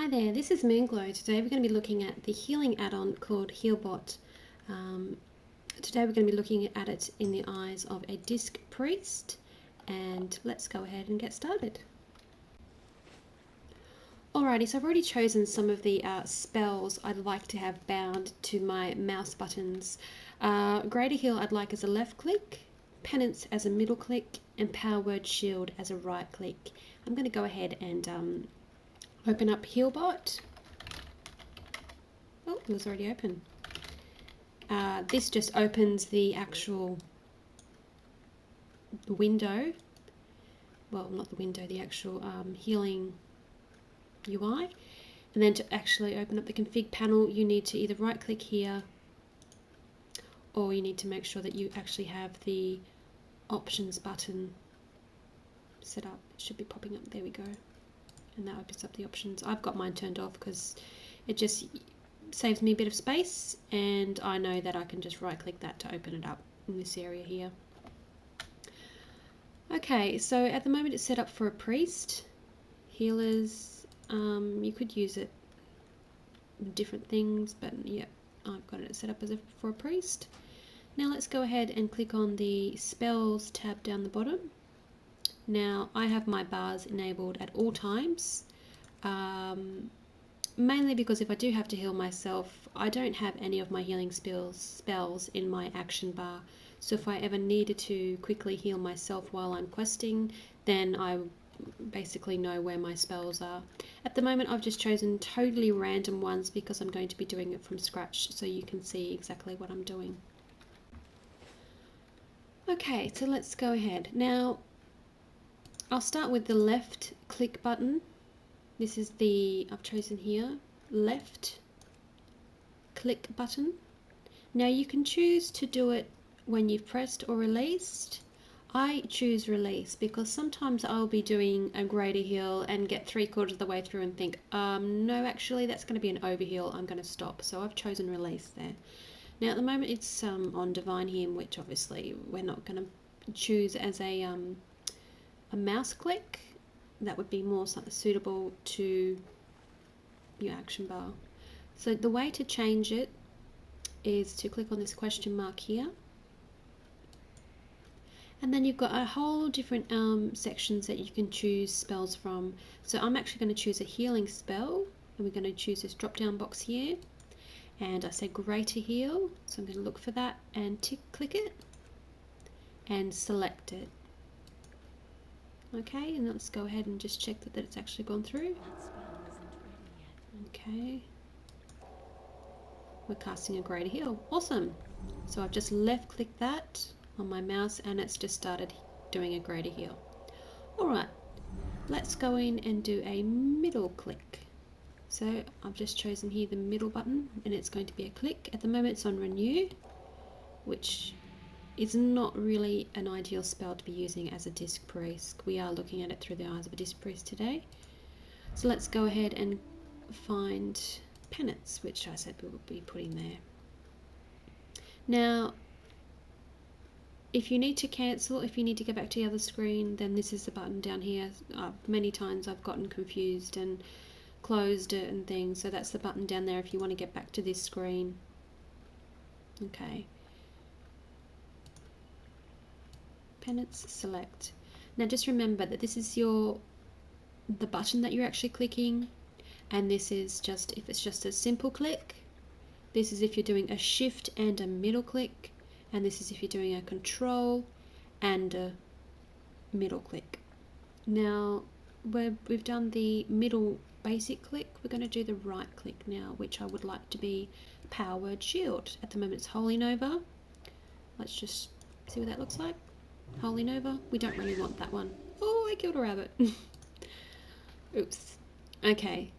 Hi there, this is Moonglow. Today we're going to be looking at the healing add-on called Healbot. Today we're going to be looking at it in the eyes of a disc priest, and let's go ahead and get started. Alrighty, so I've already chosen some of the spells I'd like to have bound to my mouse buttons. Greater Heal I'd like as a left click, Penance as a middle click, and Power Word Shield as a right click. I'm going to go ahead and open up Healbot. Oh, it was already open. This just opens the actual window. Well, not the window, the actual healing UI. And then to actually open up the config panel, you need to either right click here, or you need to make sure that you actually have the options button set up. It should be popping up. There we go. And that opens up the options. I've got mine turned off because it just saves me a bit of space, and I know that I can just right click that to open it up in this area here. Okay, so at the moment it's set up for a priest. Healers, you could use it in different things, but yeah, I've got it set up for a priest. Now let's go ahead and click on the spells tab down the bottom. Now I have my bars enabled at all times, mainly because if I do have to heal myself, I don't have any of my healing spells in my action bar. So if I ever needed to quickly heal myself while I'm questing, then I basically know where my spells are. At the moment I've just chosen totally random ones because I'm going to be doing it from scratch, so you can see exactly what I'm doing. Okay, so let's go ahead. Now I'll start with the left click button. This is I've chosen here, left click button. Now you can choose to do it when you've pressed or released. I choose release because sometimes I'll be doing a greater heal and get 3/4 of the way through and think, no, actually that's going to be an overheal, I'm going to stop. So I've chosen release there. Now at the moment it's on Divine Hymn, which obviously we're not going to choose as a mouse click. That would be more suitable to your action bar. So the way to change it is to click on this question mark here, and then you've got a whole different sections that you can choose spells from. So I'm actually going to choose a healing spell, and we're going to choose this drop down box here, and I say Greater Heal, so I'm going to look for that and click it and select it. Okay, and let's go ahead and just check that it's actually gone through. That spell isn't ready yet. Okay. We're casting a Greater Heal. Awesome. So I've just left clicked that on my mouse and it's just started doing a Greater Heal. Alright, let's go in and do a middle click. So I've just chosen here the middle button and it's going to be a click. At the moment it's on Renew, which is not really an ideal spell to be using as a disc priest. We are looking at it through the eyes of a disc priest today. So let's go ahead and find Penance, which I said we will be putting there. Now, if you need to cancel, if you need to go back to the other screen, then this is the button down here. Many times I've gotten confused and closed it and things, so that's the button down there if you want to get back to this screen. Okay. Penance, select. Now just remember that this is the button that you're actually clicking, and this is just if it's just a simple click. This is if you're doing a shift and a middle click, and this is if you're doing a control and a middle click. Now we've done the middle basic click, we're going to do the right click now, which I would like to be Power Word Shield. At the moment it's Holy Nova. Let's just see what that looks like. Holy Nova, we don't really want that one. Oh, I killed a rabbit. Oops. Okay,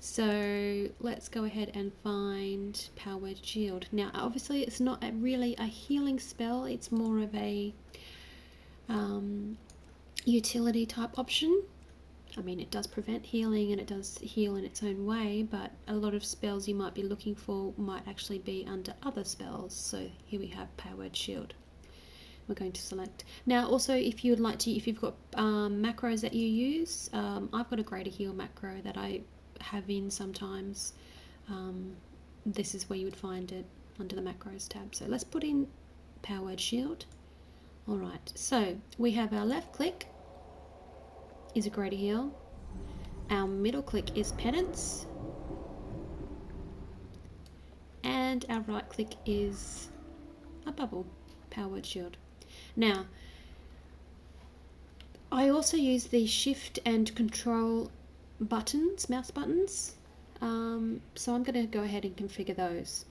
so let's go ahead and find Power Word Shield. Now obviously it's not really a healing spell, it's more of a utility type option. I mean, it does prevent healing and it does heal in its own way, but a lot of spells you might be looking for might actually be under other spells. So here we have Power Word Shield. We're going to select. Now also if you would like to, if you've got macros that you use, I've got a Greater Heal macro that I have in sometimes, this is where you would find it under the macros tab. So let's put in power word shield. Alright, so we have our left click is a greater heal, our middle click is penance, and our right click is a bubble, power word shield. Now, I also use the shift and control buttons, mouse buttons, so I'm going to go ahead and configure those.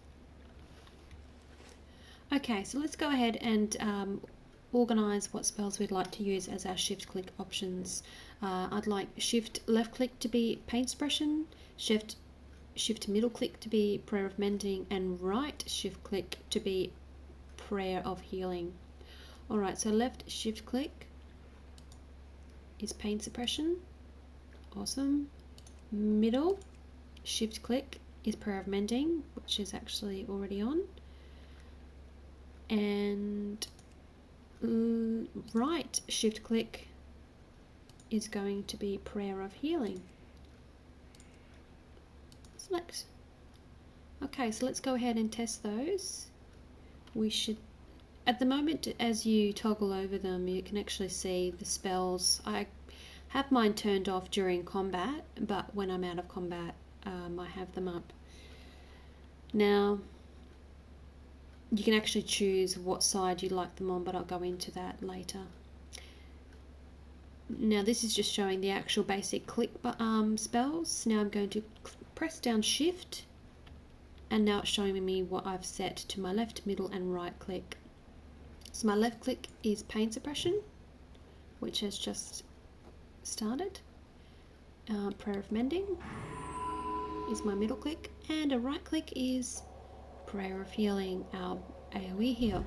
Okay, so let's go ahead and organise what spells we'd like to use as our shift click options. I'd like shift left click to be pain suppression, shift middle click to be prayer of mending, and right shift click to be prayer of healing. Alright, so left shift click is pain suppression. Awesome. Middle shift click is prayer of mending, which is actually already on. And right shift click is going to be prayer of healing. Select. Okay, so let's go ahead and test those. We should, at the moment, as you toggle over them, you can actually see the spells. I have mine turned off during combat, but when I'm out of combat, I have them up. Now, you can actually choose what side you like them on, but I'll go into that later. Now this is just showing the actual basic click spells. Now I'm going to press down shift, and now it's showing me what I've set to my left, middle and right click. So my left click is pain suppression, which has just started. Prayer of mending is my middle click, and a right click is prayer of healing, our AoE heal.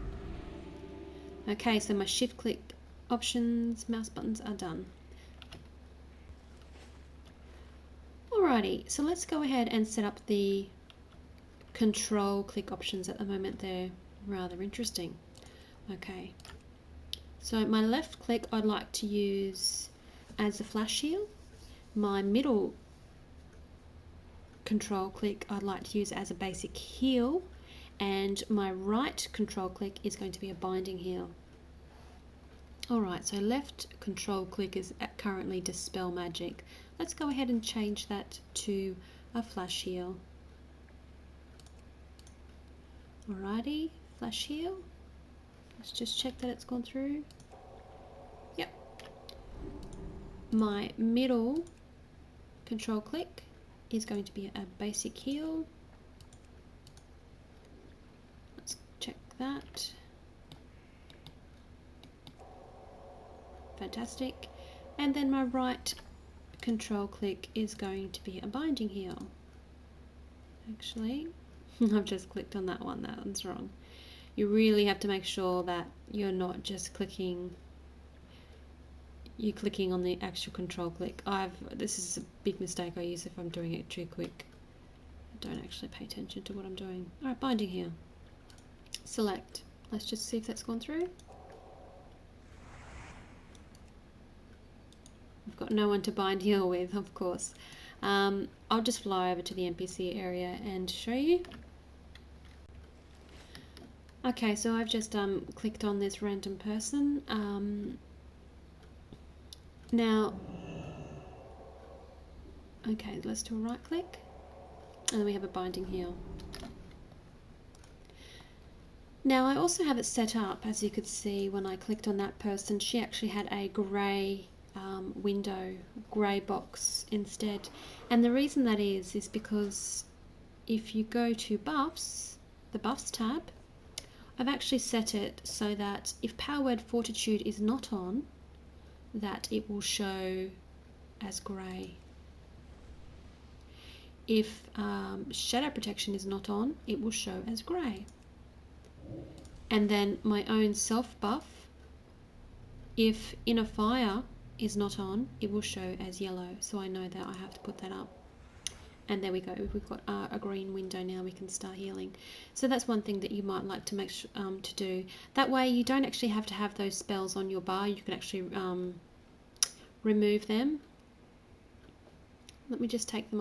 Okay, so my shift click options, mouse buttons are done. Alrighty, so let's go ahead and set up the control click options. At the moment they're rather interesting. Okay, so my left click I'd like to use as a flash heal. My middle control click I'd like to use as a basic heal, and my right control click is going to be a binding heal. Alright, so left control click is currently dispel magic. Let's go ahead and change that to a flash heal. Alrighty, flash heal. Let's just check that it's gone through. Yep. My middle control click is going to be a basic heal. Let's check that. Fantastic. And then my right control click is going to be a binding heal. Actually, I've just clicked on that one. That one's wrong. You really have to make sure that you're not just clicking, you're clicking on the actual control click. This is a big mistake I use if I'm doing it too quick. I don't actually pay attention to what I'm doing. Alright, binding heal. Select. Let's just see if that's gone through. I've got no one to bind heal with, of course. I'll just fly over to the NPC area and show you. Okay, so I've just clicked on this random person. Now, okay, let's do a right click, and then we have a binding heal. Now I also have it set up, as you could see when I clicked on that person, she actually had a grey window, grey box instead. And the reason that is because if you go to buffs, the buffs tab, I've actually set it so that if power word fortitude is not on, that it will show as grey. If shadow protection is not on, it will show as grey. And then my own self buff, if inner fire is not on, it will show as yellow, so I know that I have to put that up. And there we go, we've got a green window now, we can start healing. So that's one thing that you might like to make to do. That way you don't actually have to have those spells on your bar, you can actually remove them. Let me just take them off.